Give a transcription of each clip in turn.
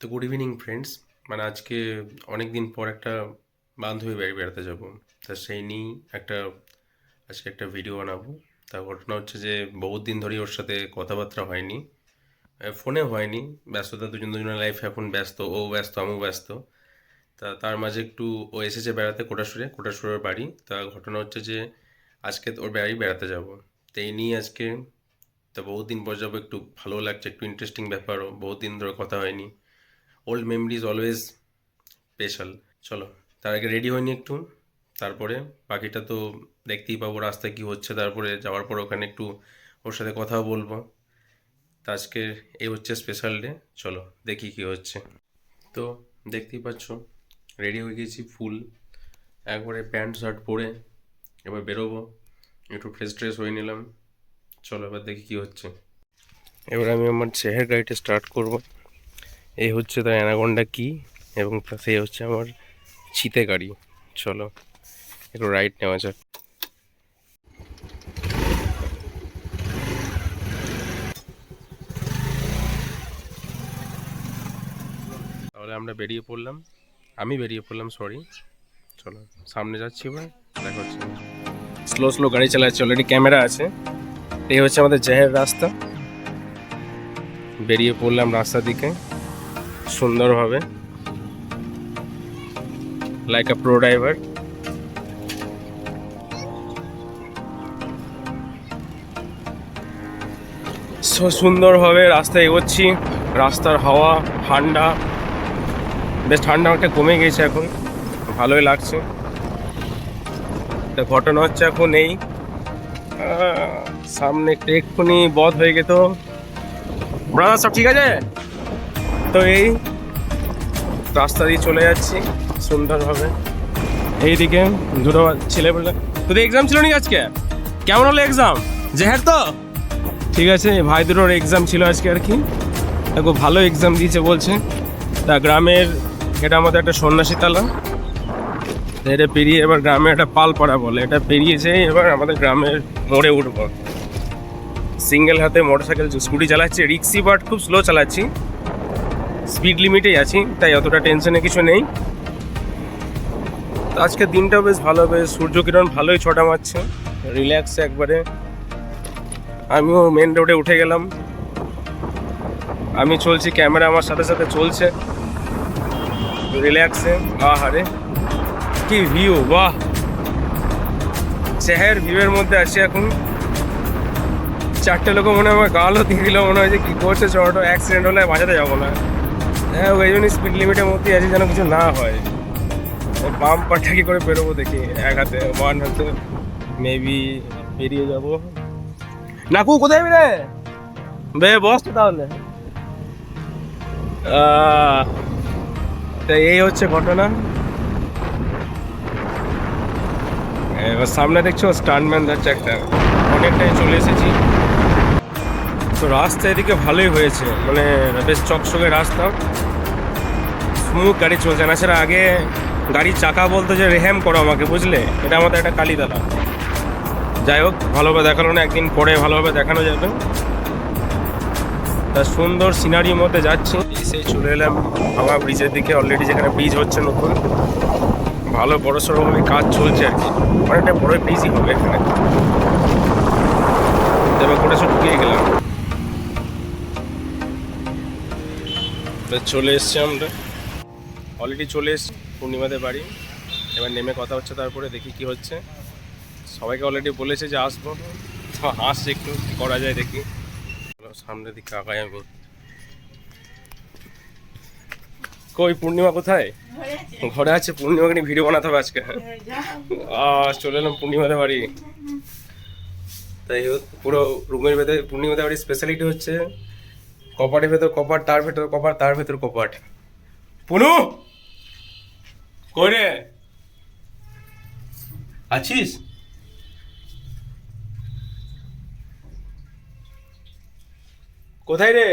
তো good evening friends. মানে আজকে অনেক দিন পর একটা বান্ধবী বাড়ি বেড়াতে যাব। তা সেই নিয়েই আজকে একটা ভিডিও বানাবো। তা ঘটনা হচ্ছে যে বহুত দিন ধরেই ওর সাথে কথাবার্তা হয়নি, ফোনে হয়নি। ব্যস্ততা, দুজনের লাইফে এখন ব্যস্ত, ও ব্যস্ত আমিও ব্যস্ত। তা তার মাঝে একটু ও এসেছে বেড়াতে কোটাসুরের বাড়ি। তা ঘটনা হচ্ছে যে আজকে ওর বাড়ি বেড়াতে যাব। তো এই নিয়ে আজকে, তা বহুত দিন পর যাবো, একটু ভালো লাগছে, একটু ইন্টারেস্টিং ব্যাপারও, বহুত দিন ধরে কথা হয়নি। Old memories always special. চলো, তার আগে রেডি হয়নি একটু, তারপরে বাকিটা তো দেখতেই পাবো রাস্তায় কি হচ্ছে। তারপরে যাওয়ার পর ওখানে একটু ওর সাথে কথাও বলবো। তা আজকে এই হচ্ছে স্পেশাল ডে। চলো দেখি কি হচ্ছে। তো দেখতেই পাচ্ছ, রেডি হয়ে গেছি ফুল, একবারে প্যান্ট শার্ট পরে এবার বেরোবো। একটু ফ্রেশ ট্রেশ হয়ে নিলাম। চলো এবার দেখি কি হচ্ছে। এবার আমি আমার চেহার গাড়িটা স্টার্ট করব। এই হচ্ছে তার অ্যানাকোন্ডা কি, এবং সেই হচ্ছে আমার চিতে গাড়ি। চলো একটু রাইড নেওয়া যাক। তাহলে আমি বেরিয়ে পড়লাম, সরি। চলো সামনে যাচ্ছি, এবার দেখা হচ্ছে। স্লো স্লো গাড়ি চালাচ্ছে, অলরেডি ক্যামেরা আছে। এই হচ্ছে আমাদের জাহের রাস্তা। বেরিয়ে পড়লাম রাস্তার দিকে সুন্দরভাবে, লাইক আ প্রো ড্রাইভার। সুন্দরভাবে রাস্তায় এগোচ্ছি। রাস্তার হাওয়া ঠান্ডা, বেশ ঠান্ডা অনেকটা কমে গেছে এখন, ভালোই লাগছে। তা ঘটনা হচ্ছে এখন এই সামনে একটু এক্ষুনি বধ হয়ে গেত। ব্রাদার সব ঠিক আছে? তো এই রাস্তা দিয়ে চলে যাচ্ছি সুন্দরভাবে। এইদিকে দুটো ছেলে বলে, তোদের এক্সাম ছিল নাকি আজকে? কেমন হলো এক্সাম? জেহের তো ঠিক আছে, ভাই দুটোর এক্সাম ছিল আজকে আর কি। খুব ভালো এক্সাম দিয়েছে বলছে। তা গ্রামের, এটা আমাদের একটা সন্ন্যাসী তালা, এটা পেরিয়ে এবার গ্রামে একটা পালপাড়া বলে, এটা পেরিয়েছে। এবার আমাদের গ্রামের মোড়ে উঠবো। সিঙ্গেল হাতে মোটরসাইকেল স্কুটি চালাচ্ছি, রিক্সি, বাট খুব স্লো চালাচ্ছি, স্পিড লিমিটেই আছি, তাই অতটা টেনশনে কিছু নেই। আজকের দিনটাও বেশ ভালো, বেশ সূর্যকিরণ ভালোই ছটা মারছে, রিল্যাক্স একবারে। আমিও মেন রোডে উঠে গেলাম। আমি চলছি, ক্যামেরা আমার সাথে সাথে চলছে রিল্যাক্সে। আহারে কি ভিউ, বাহ! চেহার ভিউয়ের মধ্যে আছি এখন। চারটে লোক মনে হয় আমার গালও দিয়ে দিল, মনে হয় যে কী করছে, ছোটো অ্যাক্সিডেন্ট হলে বাঁচাতে যাবো না। হ্যাঁ, ওই জন্যই স্পিড লিমিটের মধ্যেই আছে, যেন কিছু না হয়। বাম্পারটা কি করে বেরোবো দেখি, এক হাতে ওয়ান হাতে মেবি বেরিয়ে যাবো। নাকু কোথায় রে? বস তো তাহলে। তো এই হচ্ছে ঘটনা। এবার সামনে দেখছো স্টান্টম্যান যাচ্ছে একটা, অনেকটাই চলে এসেছি। তো রাস্তা এদিকে ভালোই হয়েছে, মানে বেশ চকচকে রাস্তা, স্মুথ গাড়ি চলছে না। সেটা আগে গাড়ির চাকা বলতো যে রেহেম করো আমাকে, বুঝলে, এটা আমাদের একটা কালীতলা। যাই হোক, ভালোভাবে দেখালো না, একদিন পরে ভালোভাবে দেখানো যাবে। তা সুন্দর সিনারির মধ্যে যাচ্ছি, সেই চলে এলাম ভাঙা ব্রিজের দিকে। অলরেডি যেখানে ব্রিজ হচ্ছে নতুন, ভালো বড় সড়োভাবে কাজ চলছে আর কি, অনেকটা বড় ব্রিজই হবে এখানে। এবার কোটাসুর ঢুকিয়ে গেলাম, চলে এসছি আমরা, অলরেডি চলে এসছি পূর্ণিমাদের বাড়ি। এবার নেমে কথা হচ্ছে, তারপরে দেখি কি হচ্ছে। সবাইকে অলরেডি বলেছে যে আসবো, তো আসছে, একটু কী করা যায় দেখি। সামনের দিকে আগাই আমি। কই পূর্ণিমা কোথায়? ঘরে আছে। পূর্ণিমাকে নিয়ে ভিডিও বানাতে হবে আজকে। চলে এলাম পূর্ণিমাদের বাড়ি। তাই পুরো রুমের ভেতরে পূর্ণিমাদের বাড়ির স্পেশালিটি হচ্ছে কপাটের ভেতর কপাট, তার ভেতর কপাট, তার ভেতর কপাট। পুনু কই রে আছিস? কোথায় রে?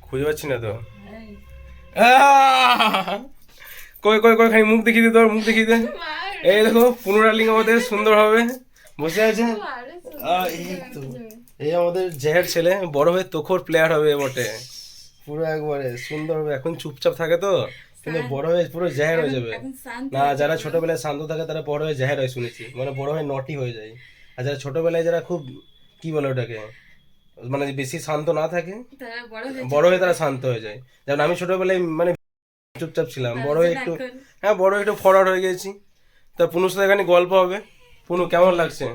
খুঁজে পাচ্ছি না তো। কই কই কই, খালি মুখ দেখিয়ে দে, তোর মুখ দেখিয়ে দে। এই দেখো পুনরালিং আমাদের সুন্দর ভাবে বসে আছে। এই তো, এই আমাদের জেহের ছেলে, বড় হয়ে তোখর প্লেয়ার হবে বটে। পুরো একবারে সুন্দর হবে। এখন চুপচাপ থাকে তো, কিন্তু বড় হয়ে পুরো জাহের হয়ে যাবে। না, যারা ছোটবেলায় শান্ত থাকে তারা বড় হয়ে জাহের হয় শুনেছি, মানে বড় হয়ে নটি হয়ে যায়। আর যারা ছোটবেলায় যারা খুব কি বলে ওটাকে, মানে বেশি শান্ত না থাকে, বড় হয়ে তারা শান্ত হয়ে যায়। যেমন আমি ছোটবেলায় মানে চুপচাপ ছিলাম, বড় হয়ে একটু, হ্যাঁ বড় হয়ে একটু ফরওয়ার্ড হয়ে গেছি। তা পুনুর সাথে এখানে গল্প হবে। পুনু কেমন লাগছে?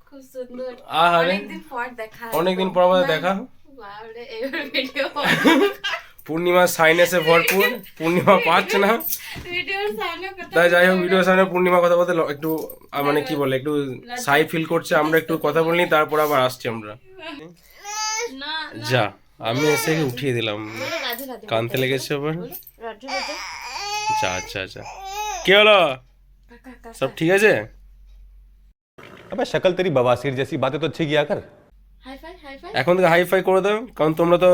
খুব সুন্দর। আহারে অনেকদিন পর দেখা। অনেকদিন পর আমাদের দেখা। বাপরে, এবার ভিডিও পূর্ণিমা সাইনেসে ভরপুর, পূর্ণিমা পাচ্ছে না। ভিডিওর সামনে কথা তাই যাই হোক, ভিডিওর সামনে পূর্ণিমা কথা বলতে একটু মানে কি বলে, একটু সাই ফিল করছে। আমরা একটু কথা বলি, তারপর আবার আসছি আমরা। না যা, আমি এসে উঠিয়ে দিলাম, বলো রাধে রাধে। কানতে লেগেছে আবার। রাধে রাধে। যা আচ্ছা আচ্ছা, কি হলো, কাকা সব ঠিক আছে? अबे शक्ल तेरी बवासीर जैसी बातें तो अच्छी किया कर। Hi-fi hi-fi. এখন থেকে হাই ফাই করে দাও, কারণ তোমরা তো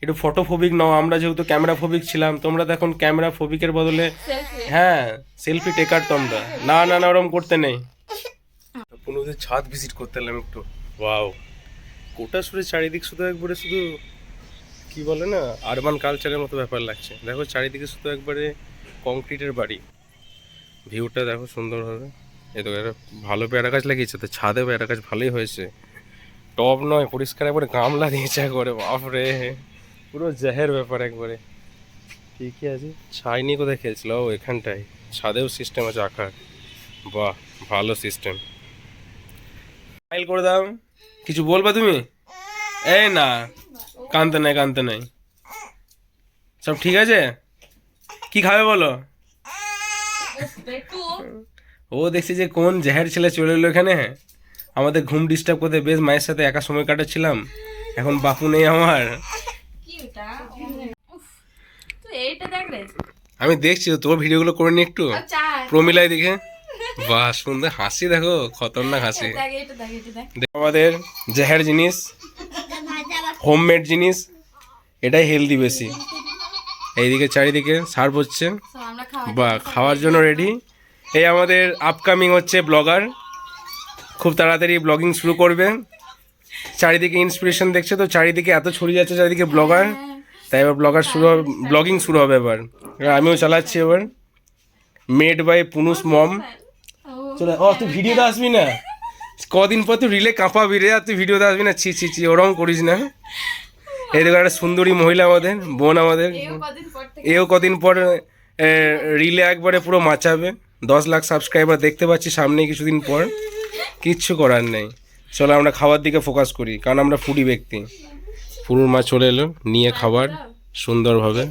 একটু ফটো ফোবিক নও, আমরা যেহেতু ক্যামেরা ফোবিক ছিলাম। তোমরা তো এখন ক্যামেরা ফোবিকের বদলে সেলফি। হ্যাঁ সেলফি টেকার তোমরা। না না না, ওরকম করতে নেই। পুনদের ছাদ ভিজিট করতে এলাম একটু। ওয়াও, কোটা সুরে চারিদিক শুধু একবারে শুধু কি বলে না, আরবান কালচারের মতো ব্যাপার লাগছে। দেখো চারিদিকে শুধু একবারে কংক্রিটের বাড়ি। ভিউটা দেখো সুন্দরভাবে। এই তো একটা ভালো পেয়ারা গাছ লাগিয়েছে, তো ছাদে পেয়ারা গাছ ভালোই হয়েছে। টব নয়, পরিষ্কার একবারে গামলা দিয়েছে একবারে। বাপরে, পুরো জাহের ব্যাপার একবারে। ঠিকই আছে। ছাই নিয়ে কোথায় খেলছিল? ও এখানটায় ছাদেও সিস্টেম আছে আঁকার। বাহ, ভালো সিস্টেম। স্মাইল করে দাও। কিছু বলবা তুমি? এই না, কানতে নাই কানতে নাই, সব ঠিক আছে। কি খাবে বলো? একটু ও দেখছি যে কোন জাহের ছেলে চলে এলো এখানে, আমাদের ঘুম ডিস্টার্ব করতে। বেশ মায়ের সাথে একা সময় কাটাচ্ছিলাম, এখন বাপু নেই আমার। কি এটা? উফ, তুই এইটা দেখ রে। আমি দেখছি তো, তোর ভিডিওগুলো করে নি একটু আর চা। প্রমিলাই দেখে। বাহ সুন্দর হাসি, দেখো খতরনাক হাসি। দেখ এটা দেখ এটা দেখ। দেখো আমাদের জাহের জিনিস, হোমমেড জিনিস, এটাই হেলদি বেশি। এইদিকে চারিদিকে সার্ভ হচ্ছে, সো আমরা খাওয়া। বা খাওয়ার জন্য রেডি। এই আমাদের আপকামিং হচ্ছে ব্লগার, খুব তাড়াতাড়ি ব্লগিং শুরু করবে। চারিদিকে ইন্সপিরেশন দেখছে তো, চারিদিকে এত ছড়িয়ে যাচ্ছে চারিদিকে ব্লগার, তাই এবার ব্লগার শুরু হবে, ব্লগিং শুরু হবে এবার। আমিও চালাচ্ছি এবার। মেড বাই পুনুস মম। চলে ও, তুই ভিডিওতে আসবি না? কদিন পর তুই রিলে কাঁপাবি রে, আর তুই ভিডিওতে আসবি না? ছি ছি ছি, ওরকম করিস না। এই দেখো একটা সুন্দরী মহিলা আমাদের বোন, আমাদের এও কদিন পর থেকে। এও কদিন পর রিলে একবারে পুরো মাচাবে। 10 লাখ সাবস্ক্রাইবার দেখতে পাচ্ছি সামনে কিছুদিন পর। কিচ্ছু করার নেই, চলো আমরা খাবার দিকে ফোকাস করি, কারণ আমরা ফুডি ব্যক্তি। পুরুর মা চলে এলো নিয়ে খাবার সুন্দরভাবে।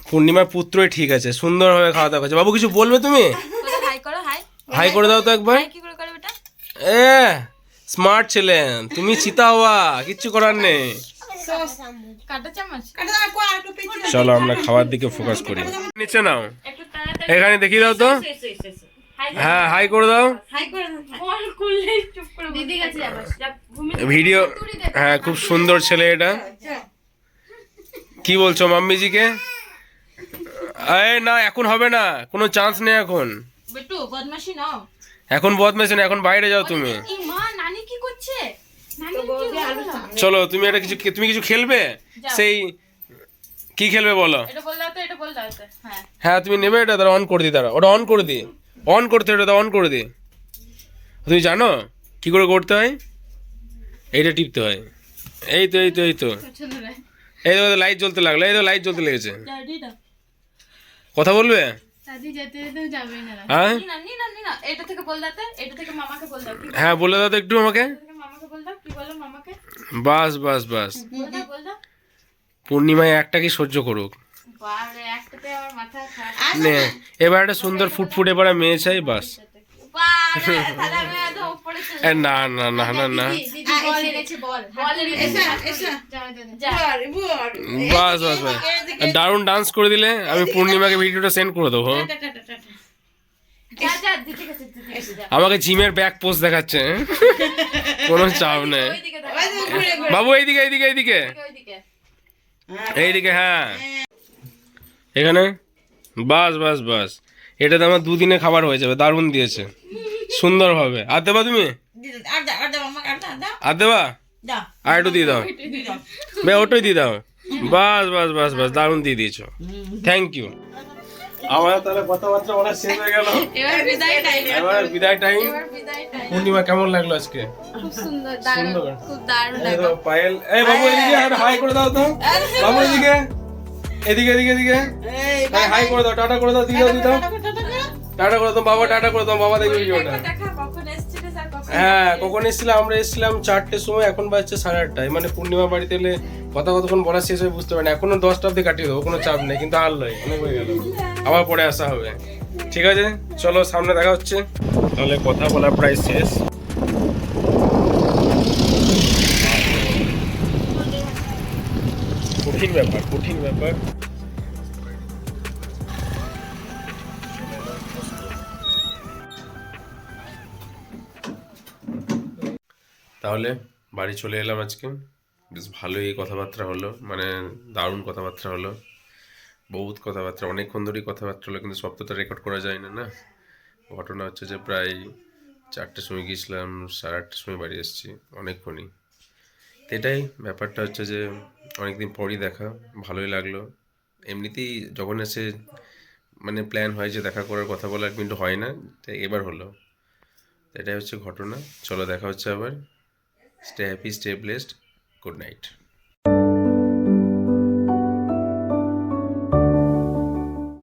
পূর্ণিমার পুত্রই ঠিক আছে, সুন্দরভাবে খাওয়া দাওয়া করছে। বাবু কিছু বলবে তুমি? হাই করো হাই। হাই করে দাও তো একবার। হাই কি করে করবে এটা? এ স্মার্ট ছেলে তুমি, চিতা হওয়া, কিচ্ছু করার নেই। কাটা চামচ। চলো আমরা খাওয়ার দিকে ফোকাস করি। নিচে নাও, একটু তাড়াতাড়ি। এখানে দেখিয়ে দাও তো। হাই হ্যাঁ হাই করে দাও। হাই করে দাও। বল খুললে চুপ করে দিদি কাছে যাবো। যা ঘুমিয়ে ভিডিও, হ্যাঁ খুব সুন্দর ছেলে এটা। কি বলছো মাম্মিজিকে? এই না, এখন হবে না, কোনো চান্স নেই এখন। বেটু বদমাশি নাও। এখন বদমাইশ না, এখন বাইরে যাও তুমি। এই মা নানি কি করছে? নানি কি করছে? চলো তুমি একটা কিছু, তুমি কিছু খেলবে? সেই কি খেলবে বলো? এটা বল দাও তো, এটা বল দাও তো। হ্যাঁ হ্যাঁ তুমি নেবে এটা, তারা অন করে দি, তারা ওটা অন করে দি, অন করতে, ওটা অন করে দি। তুমি জানো কি করে করতে হয়? এইটা টিপতে হয়। এই তো এই তো এই তো, পছন্দ নাই। এই তো লাইট জ্বলতে লাগলো, এই তো লাইট জ্বলতে লেগেছে। দাদি না। কথা বলবে? দাদি যেতে যেতে যাবে না। হ্যাঁ না এটা থেকে বল দাও তো, এটা থেকে মামাকে বল দাও। কি হ্যাঁ বলে দাও তো একটু আমাকে। এটা থেকে মামাকে বল দাও, কি বলো মামাকে? বাস বাস বাস, বল দাও। পূর্ণিমায় একটা কি সহ্য করুক। বারে একটাতে আমার মাথা খারাপ। নে এবার একটা সুন্দর ফুটফুটে এবার মেয়ে চাই, বাস। বারে তাহলে আমি একদম উপরে চলে এ না না না না না, দিদি বল এনেছে, বল বল এনেছে। যা বাস বাস বাস, দারুণ ডান্স করে দিলে। আমি পূর্ণিমাকে ভিডিওটা সেন্ড করে দেবো। যা যা দিদি কাছে যা। আমাকে জিমের ব্যাক পোস্ট দেখাচ্ছে, কোনো চাপ নেই। ওইদিকে দাও। বাবু এইদিকে এইদিকে এইদিকে ওইদিকে। এইদিকে, হ্যাঁ এখানে। বাস বাস বাস, এটাতে আমার 2 দিনে খাবার হয়ে যাবে। দারুণ দিয়েছে সুন্দরভাবে। আর দেবা তুমি? আর দেবা? দাও আর একটু দিয়ে দাও বে ওটাই দিয়ে দাও বাস বাস বাস বাস দারুণ দিয়ে দিয়েছো থ্যাংক ইউ আমার তাহলে কথাবার্তা বলা শেষ হয়ে গেল এবার বিদায় টাইম এবার বিদায় টাইম বিদায় টাইম পূর্ণিমা কেমন লাগলো আজকে খুব সুন্দর দারুণ সুন্দর। খুব দারুণ এই লাগলো তো পায়েল এই বাবু এদিকে একটা হাই করে দাও তো বাবু এদিকে এদিকে এদিকে এদিকে হাই করে দাও টাটা করে দাও দিয়ে দাও দিয়ে দাও টাটা করে দাও বাবা টাটা করে দাও বাবা দেখবে ভিডিওটা দেখা কখন এসেছিলে স্যার কখন হ্যাঁ কখন এসেছিলাম আমরা এসেছিলাম 4টের সময় এখন বাজছে 8:30 মানে পূর্ণিমা বাড়িতে এলে কথা কতক্ষণ বলা শেষ হয়ে বুঝতে পারি না এখনো 10টা অব্দি কাটিয়ে দেবো কোনো চাপ নেই কিন্তু আর লয় অনেক হয়ে গেল আবার পরে আসা হবে ঠিক আছে চলো সামনে দেখা হচ্ছে তাহলে কথা বলা প্রায় শেষ কঠিন ব্যাপার কঠিন ব্যাপার তাহলে বাড়ি চলে এলাম আজকে বেশ ভালোই কথাবার্তা হলো মানে দারুণ কথাবার্তা হলো বহুত কথাবার্তা অনেকক্ষণ ধরেই কথাবার্তা হলো কিন্তু সব তো রেকর্ড করা যায় না না ঘটনা হচ্ছে যে প্রায় 4টের সময় গিয়েছিলাম 8:30টার সময় বাড়ি এসেছি অনেকক্ষণই তো এটাই ব্যাপারটা হচ্ছে যে অনেকদিন পরই দেখা ভালোই লাগলো এমনিতেই যখন এসে মানে প্ল্যান হয় যে দেখা করার কথা বলার কিন্তু হয় না তাই এবার হলো এটাই হচ্ছে ঘটনা চলো দেখা হচ্ছে আবার stay happy stay blessed good night